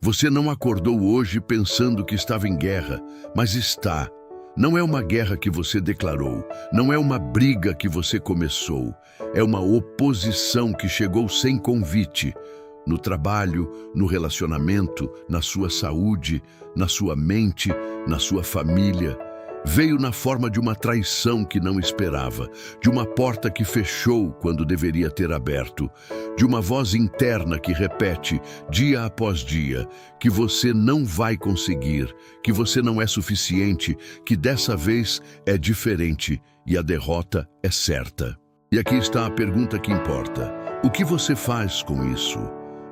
Você não acordou hoje pensando que estava em guerra, mas está. Não é uma guerra que você declarou, não é uma briga que você começou, é uma oposição que chegou sem convite. No trabalho, no relacionamento, na sua saúde, na sua mente, na sua família. Veio na forma de uma traição que não esperava, de uma porta que fechou quando deveria ter aberto, de uma voz interna que repete, dia após dia, que você não vai conseguir, que você não é suficiente, que dessa vez é diferente e a derrota é certa. E aqui está a pergunta que importa. O que você faz com isso?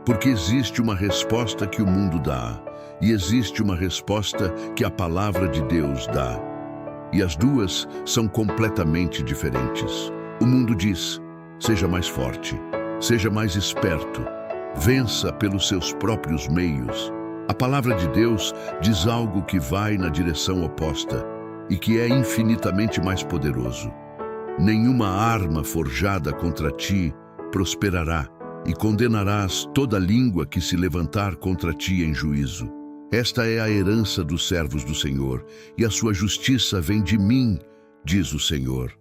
Porque existe uma resposta que o mundo dá, e existe uma resposta que a palavra de Deus dá. E as duas são completamente diferentes. O mundo diz, seja mais forte, seja mais esperto, vença pelos seus próprios meios. A palavra de Deus diz algo que vai na direção oposta e que é infinitamente mais poderoso. Nenhuma arma forjada contra ti prosperará, e condenarás toda língua que se levantar contra ti em juízo. Esta é a herança dos servos do Senhor, e a sua justiça vem de mim, diz o Senhor.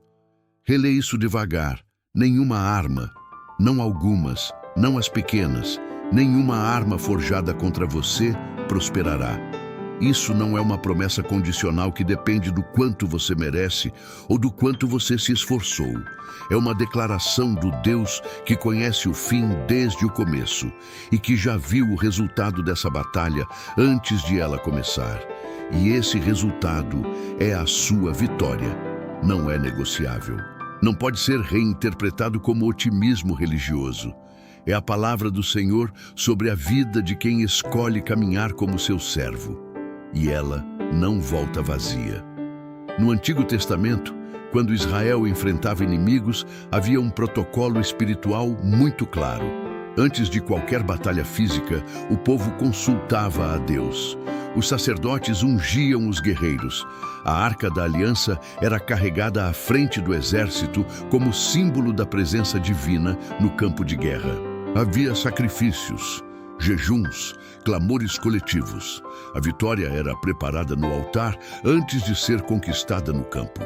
Relê isso devagar. Nenhuma arma, não algumas, não as pequenas, nenhuma arma forjada contra você prosperará. Isso não é uma promessa condicional que depende do quanto você merece ou do quanto você se esforçou. É uma declaração do Deus que conhece o fim desde o começo e que já viu o resultado dessa batalha antes de ela começar. E esse resultado é a sua vitória. Não é negociável. Não pode ser reinterpretado como otimismo religioso. É a palavra do Senhor sobre a vida de quem escolhe caminhar como seu servo. E ela não volta vazia. No Antigo Testamento, quando Israel enfrentava inimigos, havia um protocolo espiritual muito claro. Antes de qualquer batalha física, o povo consultava a Deus. Os sacerdotes ungiam os guerreiros. A Arca da Aliança era carregada à frente do exército como símbolo da presença divina no campo de guerra. Havia sacrifícios, jejuns, clamores coletivos. A vitória era preparada no altar antes de ser conquistada no campo.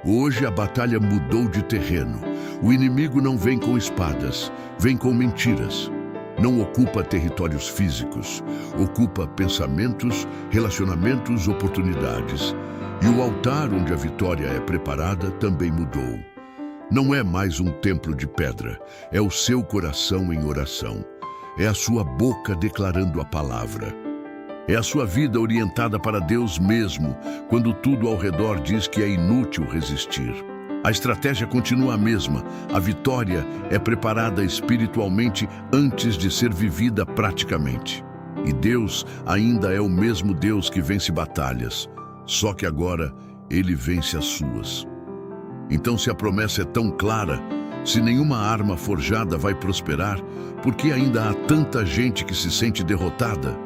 Hoje a batalha mudou de terreno. O inimigo não vem com espadas, vem com mentiras. Não ocupa territórios físicos, ocupa pensamentos, relacionamentos, oportunidades. E o altar onde a vitória é preparada também mudou. Não é mais um templo de pedra, é o seu coração em oração. É a sua boca declarando a palavra. É a sua vida orientada para Deus mesmo, quando tudo ao redor diz que é inútil resistir. A estratégia continua a mesma. A vitória é preparada espiritualmente antes de ser vivida praticamente. E Deus ainda é o mesmo Deus que vence batalhas, só que agora Ele vence as suas. Então, se a promessa é tão clara, se nenhuma arma forjada vai prosperar, por que ainda há tanta gente que se sente derrotada?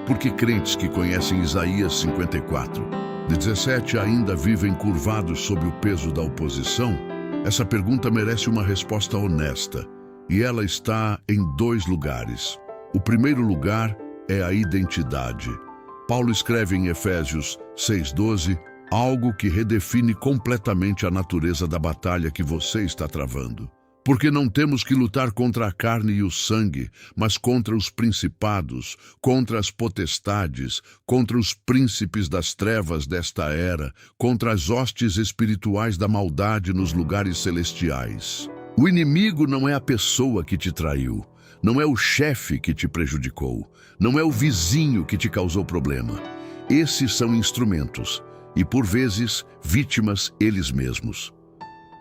Por que crentes que conhecem Isaías 54:17 ainda vivem curvados sob o peso da oposição? Essa pergunta merece uma resposta honesta, e ela está em dois lugares. O primeiro lugar é a identidade. Paulo escreve em Efésios 6:12, algo que redefine completamente a natureza da batalha que você está travando. Porque não temos que lutar contra a carne e o sangue, mas contra os principados, contra as potestades, contra os príncipes das trevas desta era, contra as hostes espirituais da maldade nos lugares celestiais. O inimigo não é a pessoa que te traiu, não é o chefe que te prejudicou, não é o vizinho que te causou problema. Esses são instrumentos. E, por vezes, vítimas eles mesmos.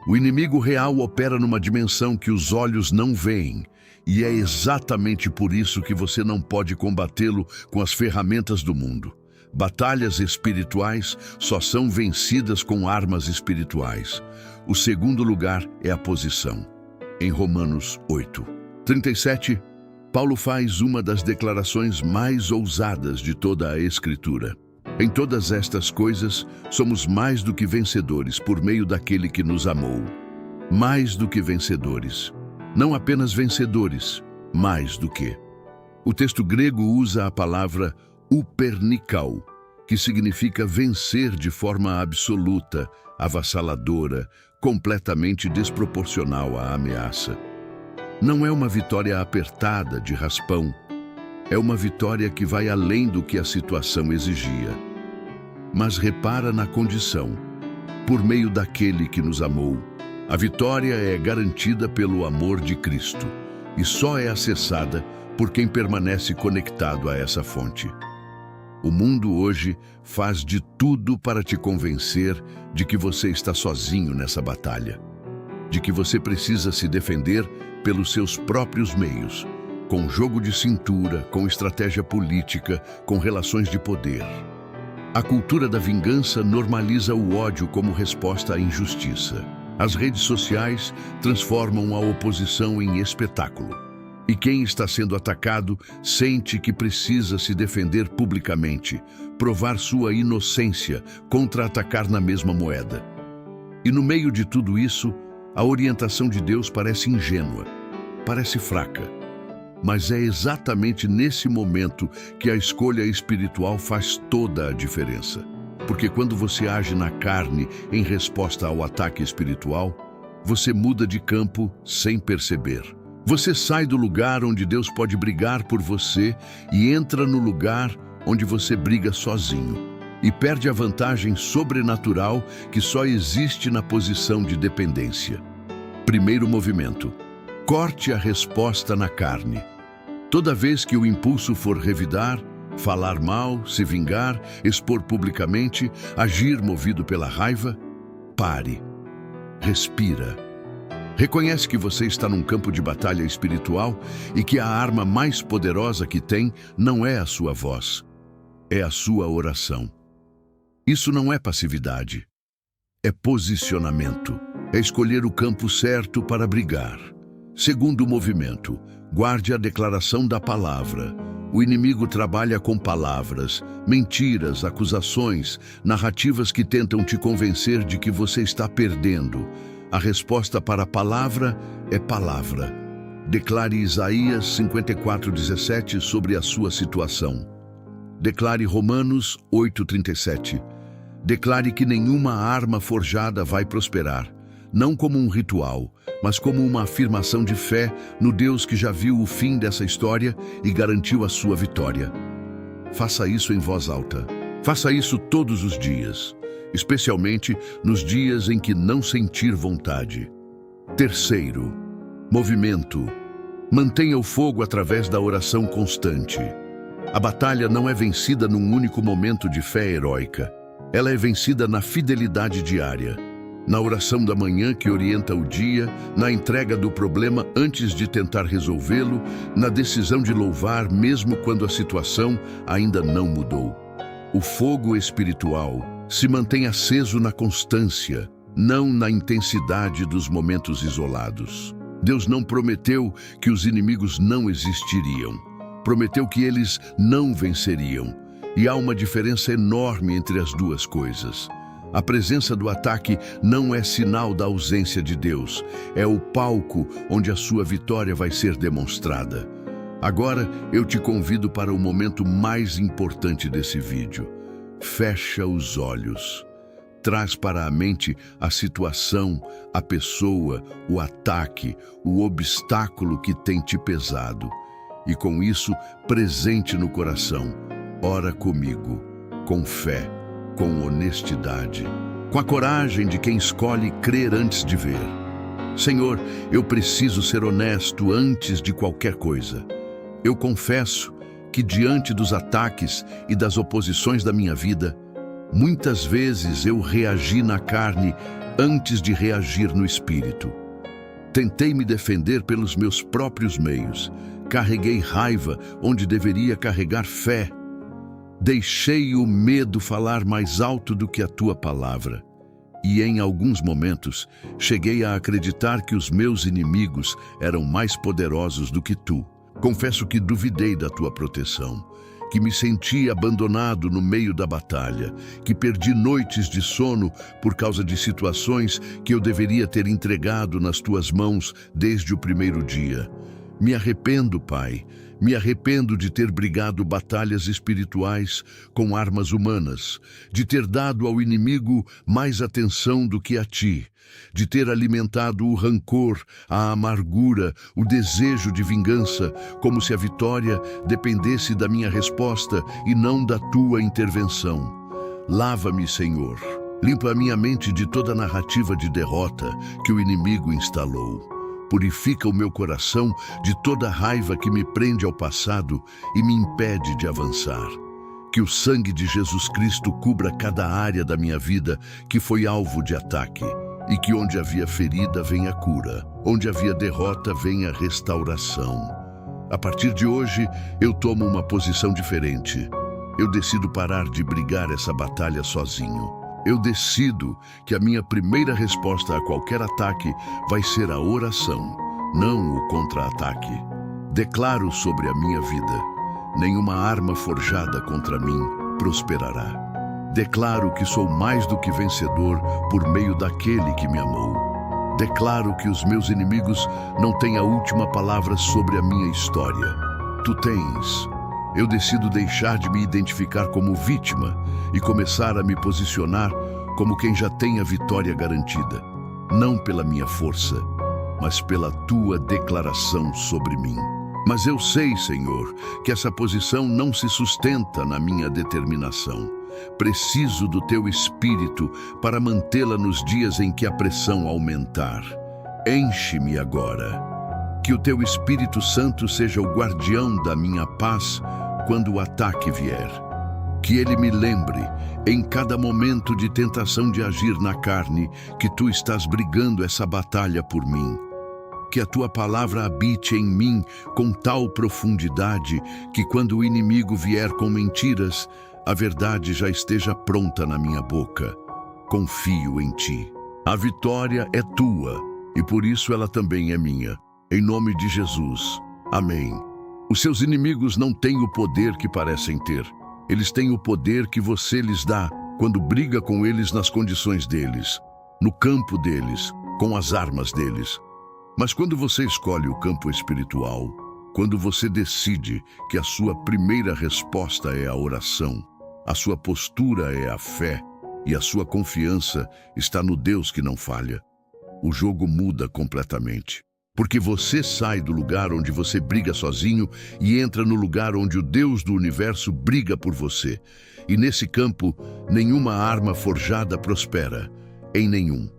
O inimigo real opera numa dimensão que os olhos não veem, e é exatamente por isso que você não pode combatê-lo com as ferramentas do mundo. Batalhas espirituais só são vencidas com armas espirituais. O segundo lugar é a posição. Em Romanos 8:37, Paulo faz uma das declarações mais ousadas de toda a Escritura. Em todas estas coisas, somos mais do que vencedores por meio daquele que nos amou. Mais do que vencedores. Não apenas vencedores, mais do que. O texto grego usa a palavra upernikao, que significa vencer de forma absoluta, avassaladora, completamente desproporcional à ameaça. Não é uma vitória apertada, de raspão. É uma vitória que vai além do que a situação exigia. Mas repara na condição. Por meio daquele que nos amou. A vitória é garantida pelo amor de Cristo e só é acessada por quem permanece conectado a essa fonte. O mundo hoje faz de tudo para te convencer de que você está sozinho nessa batalha, de que você precisa se defender pelos seus próprios meios, com jogo de cintura, com estratégia política, com relações de poder. A cultura da vingança normaliza o ódio como resposta à injustiça. As redes sociais transformam a oposição em espetáculo. E quem está sendo atacado sente que precisa se defender publicamente, provar sua inocência, contra-atacar na mesma moeda. E no meio de tudo isso, a orientação de Deus parece ingênua, parece fraca. Mas é exatamente nesse momento que a escolha espiritual faz toda a diferença. Porque quando você age na carne em resposta ao ataque espiritual, você muda de campo sem perceber. Você sai do lugar onde Deus pode brigar por você e entra no lugar onde você briga sozinho. E perde a vantagem sobrenatural que só existe na posição de dependência. Primeiro movimento. Corte a resposta na carne. Toda vez que o impulso for revidar, falar mal, se vingar, expor publicamente, agir movido pela raiva, pare. Respira. Reconhece que você está num campo de batalha espiritual e que a arma mais poderosa que tem não é a sua voz, é a sua oração. Isso não é passividade, é posicionamento, é escolher o campo certo para brigar. Segundo movimento, guarde a declaração da palavra. O inimigo trabalha com palavras, mentiras, acusações, narrativas que tentam te convencer de que você está perdendo. A resposta para a palavra é palavra. Declare Isaías 54:17 sobre a sua situação. Declare Romanos 8:37. Declare que nenhuma arma forjada vai prosperar, não como um ritual, mas como uma afirmação de fé no Deus que já viu o fim dessa história e garantiu a sua vitória. Faça isso em voz alta. Faça isso todos os dias, especialmente nos dias em que não sentir vontade. Terceiro, movimento. Mantenha o fogo através da oração constante. A batalha não é vencida num único momento de fé heróica. Ela é vencida na fidelidade diária. Na oração da manhã que orienta o dia, na entrega do problema antes de tentar resolvê-lo, na decisão de louvar mesmo quando a situação ainda não mudou. O fogo espiritual se mantém aceso na constância, não na intensidade dos momentos isolados. Deus não prometeu que os inimigos não existiriam. Prometeu que eles não venceriam. E há uma diferença enorme entre as duas coisas. A presença do ataque não é sinal da ausência de Deus, é o palco onde a sua vitória vai ser demonstrada. Agora eu te convido para o momento mais importante desse vídeo. Fecha os olhos. Traz para a mente a situação, a pessoa, o ataque, o obstáculo que tem te pesado. E com isso, presente no coração, ora comigo, com fé, com honestidade, com a coragem de quem escolhe crer antes de ver. Senhor, eu preciso ser honesto antes de qualquer coisa. Eu confesso que diante dos ataques e das oposições da minha vida, muitas vezes eu reagi na carne antes de reagir no espírito. Tentei me defender pelos meus próprios meios, carreguei raiva onde deveria carregar fé. Deixei o medo falar mais alto do que a tua palavra. E em alguns momentos, cheguei a acreditar que os meus inimigos eram mais poderosos do que tu. Confesso que duvidei da tua proteção, que me senti abandonado no meio da batalha, que perdi noites de sono por causa de situações que eu deveria ter entregado nas tuas mãos desde o primeiro dia. Me arrependo, Pai. Me arrependo de ter brigado batalhas espirituais com armas humanas, de ter dado ao inimigo mais atenção do que a ti, de ter alimentado o rancor, a amargura, o desejo de vingança, como se a vitória dependesse da minha resposta e não da tua intervenção. Lava-me, Senhor. Limpa a minha mente de toda a narrativa de derrota que o inimigo instalou. Purifica o meu coração de toda a raiva que me prende ao passado e me impede de avançar. Que o sangue de Jesus Cristo cubra cada área da minha vida que foi alvo de ataque, e que onde havia ferida venha cura, onde havia derrota venha restauração. A partir de hoje, eu tomo uma posição diferente. Eu decido parar de brigar essa batalha sozinho. Eu decido que a minha primeira resposta a qualquer ataque vai ser a oração, não o contra-ataque. Declaro sobre a minha vida: nenhuma arma forjada contra mim prosperará. Declaro que sou mais do que vencedor por meio daquele que me amou. Declaro que os meus inimigos não têm a última palavra sobre a minha história. Tu tens. Eu decido deixar de me identificar como vítima e começar a me posicionar como quem já tem a vitória garantida. Não pela minha força, mas pela tua declaração sobre mim. Mas eu sei, Senhor, que essa posição não se sustenta na minha determinação. Preciso do teu Espírito para mantê-la nos dias em que a pressão aumentar. Enche-me agora. Que o teu Espírito Santo seja o guardião da minha paz quando o ataque vier. Que ele me lembre, em cada momento de tentação de agir na carne, que tu estás brigando essa batalha por mim. Que a tua palavra habite em mim com tal profundidade que quando o inimigo vier com mentiras, a verdade já esteja pronta na minha boca. Confio em ti. A vitória é tua e por isso ela também é minha. Em nome de Jesus. Amém. Os seus inimigos não têm o poder que parecem ter. Eles têm o poder que você lhes dá quando briga com eles nas condições deles, no campo deles, com as armas deles. Mas quando você escolhe o campo espiritual, quando você decide que a sua primeira resposta é a oração, a sua postura é a fé e a sua confiança está no Deus que não falha, o jogo muda completamente. Porque você sai do lugar onde você briga sozinho e entra no lugar onde o Deus do universo briga por você. E nesse campo, nenhuma arma forjada prospera, em nenhum.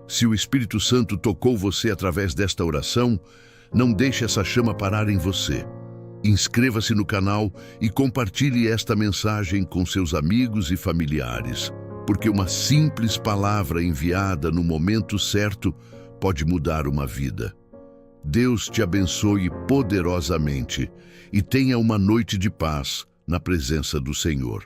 Se o Espírito Santo tocou você através desta oração, não deixe essa chama parar em você. Inscreva-se no canal e compartilhe esta mensagem com seus amigos e familiares, porque uma simples palavra enviada no momento certo pode mudar uma vida. Deus te abençoe poderosamente e tenha uma noite de paz na presença do Senhor.